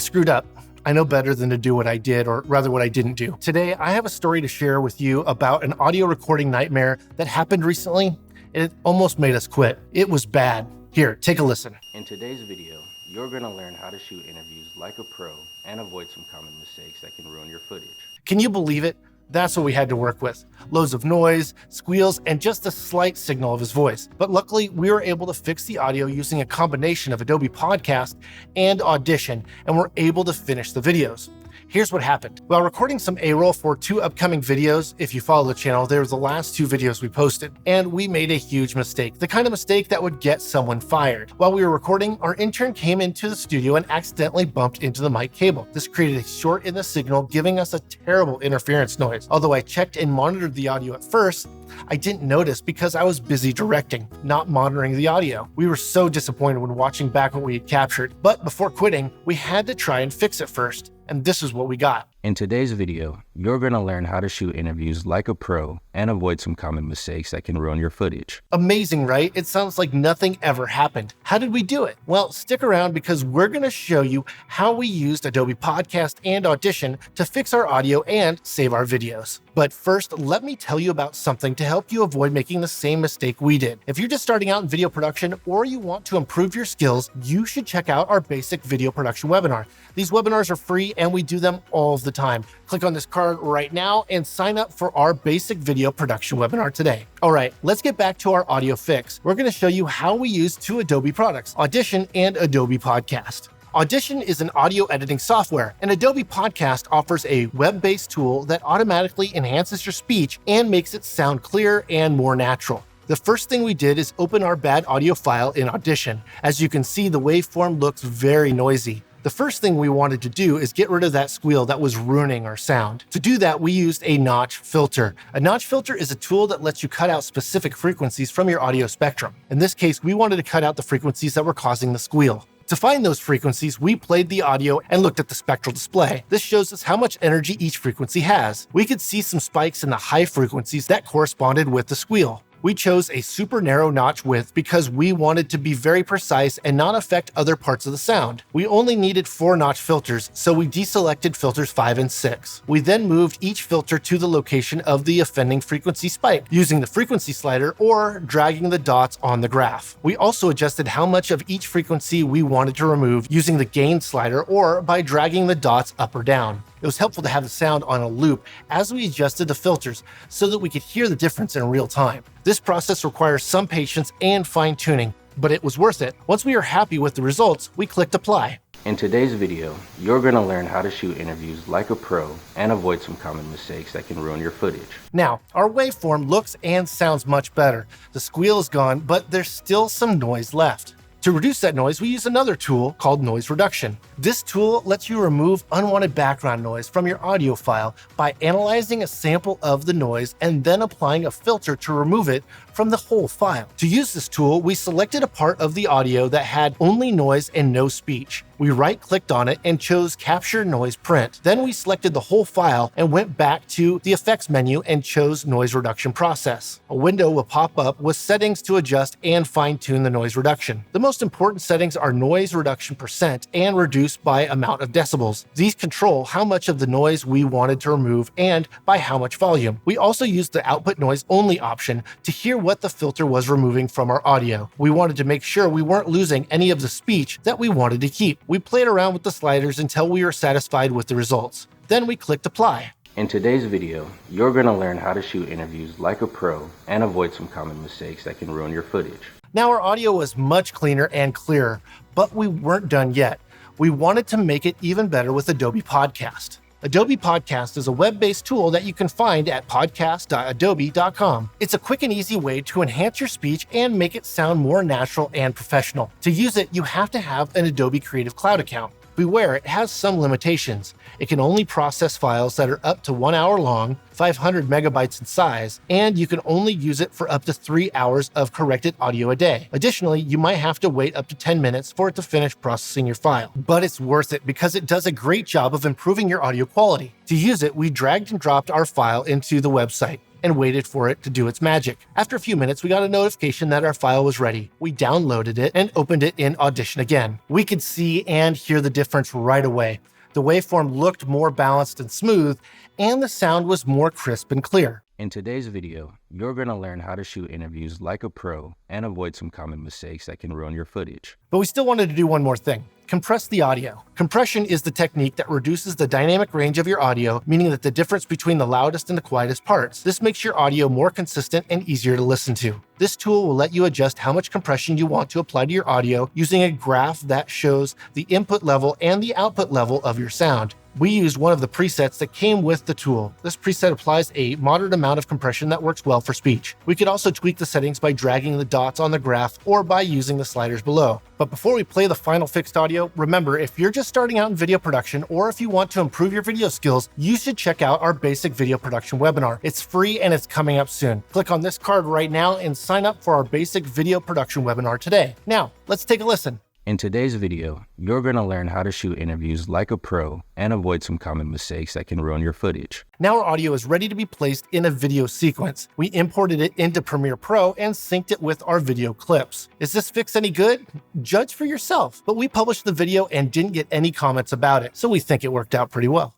screwed up. I know better than to do what I did, or rather what I didn't do. Today, I have a story to share with you about an audio recording nightmare that happened recently, and it almost made us quit. It was bad. Here, take a listen. In today's video, you're going to learn how to shoot interviews like a pro and avoid some common mistakes that can ruin your footage. Can you believe it? That's what we had to work with. Loads of noise, squeals, and just a slight signal of his voice. But luckily, we were able to fix the audio using a combination of Adobe Podcast and Audition, and we're able to finish the videos. Here's what happened. While recording some A-roll for 2 upcoming videos, if you follow the channel, they were the last 2 videos we posted, and we made a huge mistake, the kind of mistake that would get someone fired. While we were recording, our intern came into the studio and accidentally bumped into the mic cable. This created a short in the signal, giving us a terrible interference noise. Although I checked and monitored the audio at first, I didn't notice because I was busy directing, not monitoring the audio. We were so disappointed when watching back what we had captured, but before quitting, we had to try and fix it first. And this is what we got. In today's video, you're going to learn how to shoot interviews like a pro and avoid some common mistakes that can ruin your footage. Amazing, right? It sounds like nothing ever happened. How did we do it? Well, stick around because we're going to show you how we used Adobe Podcast and Audition to fix our audio and save our videos. But first, let me tell you about something to help you avoid making the same mistake we did. If you're just starting out in video production or you want to improve your skills, you should check out our basic video production webinar. These webinars are free and we do them all the time. Click on this card right now and sign up for our basic video production webinar today. All right, let's get back to our audio fix. We're going to show you how we use 2 Adobe products, Audition and Adobe Podcast. Audition is an audio editing software, and Adobe Podcast offers a web-based tool that automatically enhances your speech and makes it sound clearer and more natural. The first thing we did is open our bad audio file in Audition. As you can see, the waveform looks very noisy. The first thing we wanted to do is get rid of that squeal that was ruining our sound. To do that, we used a notch filter. A notch filter is a tool that lets you cut out specific frequencies from your audio spectrum. In this case, we wanted to cut out the frequencies that were causing the squeal. To find those frequencies, we played the audio and looked at the spectral display. This shows us how much energy each frequency has. We could see some spikes in the high frequencies that corresponded with the squeal. We chose a super narrow notch width because we wanted to be very precise and not affect other parts of the sound. We only needed 4 notch filters, so we deselected filters 5 and 6. We then moved each filter to the location of the offending frequency spike, using the frequency slider or dragging the dots on the graph. We also adjusted how much of each frequency we wanted to remove using the gain slider or by dragging the dots up or down. It was helpful to have the sound on a loop as we adjusted the filters so that we could hear the difference in real time. This process requires some patience and fine-tuning, but it was worth it. Once we were happy with the results, we clicked apply. In today's video, you're going to learn how to shoot interviews like a pro and avoid some common mistakes that can ruin your footage. Now, our waveform looks and sounds much better. The squeal is gone, but there's still some noise left. To reduce that noise, we use another tool called noise reduction. This tool lets you remove unwanted background noise from your audio file by analyzing a sample of the noise and then applying a filter to remove it from the whole file. To use this tool, we selected a part of the audio that had only noise and no speech. We right-clicked on it and chose Capture Noise Print. Then we selected the whole file and went back to the Effects menu and chose Noise Reduction Process. A window will pop up with settings to adjust and fine-tune the noise reduction. The most important settings are noise reduction percent and reduced by amount of decibels. These control how much of the noise we wanted to remove and by how much volume. We also used the Output Noise Only option to hear what the filter was removing from our audio. We wanted to make sure we weren't losing any of the speech that we wanted to keep. We played around with the sliders until we were satisfied with the results. Then we clicked apply. In today's video, you're going to learn how to shoot interviews like a pro and avoid some common mistakes that can ruin your footage. Now our audio was much cleaner and clearer, but we weren't done yet. We wanted to make it even better with Adobe Podcast. Adobe Podcast is a web-based tool that you can find at podcast.adobe.com. It's a quick and easy way to enhance your speech and make it sound more natural and professional. To use it, you have to have an Adobe Creative Cloud account. Beware, it has some limitations. It can only process files that are up to 1 hour long, 500 megabytes in size, and you can only use it for up to 3 hours of corrected audio a day. Additionally, you might have to wait up to 10 minutes for it to finish processing your file. But it's worth it because it does a great job of improving your audio quality. To use it, we dragged and dropped our file into the website. and waited for it to do its magic. After a few minutes, we got a notification that our file was ready. We downloaded it and opened it in Audition again. We could see and hear the difference right away. The waveform looked more balanced and smooth, and the sound was more crisp and clear. In today's video, you're going to learn how to shoot interviews like a pro and avoid some common mistakes that can ruin your footage. But we still wanted to do one more thing. Compress the audio. Compression is the technique that reduces the dynamic range of your audio, meaning that the difference between the loudest and the quietest parts. This makes your audio more consistent and easier to listen to. This tool will let you adjust how much compression you want to apply to your audio using a graph that shows the input level and the output level of your sound. We used one of the presets that came with the tool. This preset applies a moderate amount of compression that works well for speech. We could also tweak the settings by dragging the dots on the graph or by using the sliders below. But before we play the final fixed audio, remember, if you're just starting out in video production or if you want to improve your video skills, you should check out our basic video production webinar. It's free and it's coming up soon. Click on this card right now and sign up for our basic video production webinar today. Now, let's take a listen. In today's video, you're going to learn how to shoot interviews like a pro and avoid some common mistakes that can ruin your footage. Now our audio is ready to be placed in a video sequence. We imported it into Premiere Pro and synced it with our video clips. Is this fix any good? Judge for yourself. But we published the video and didn't get any comments about it, so we think it worked out pretty well.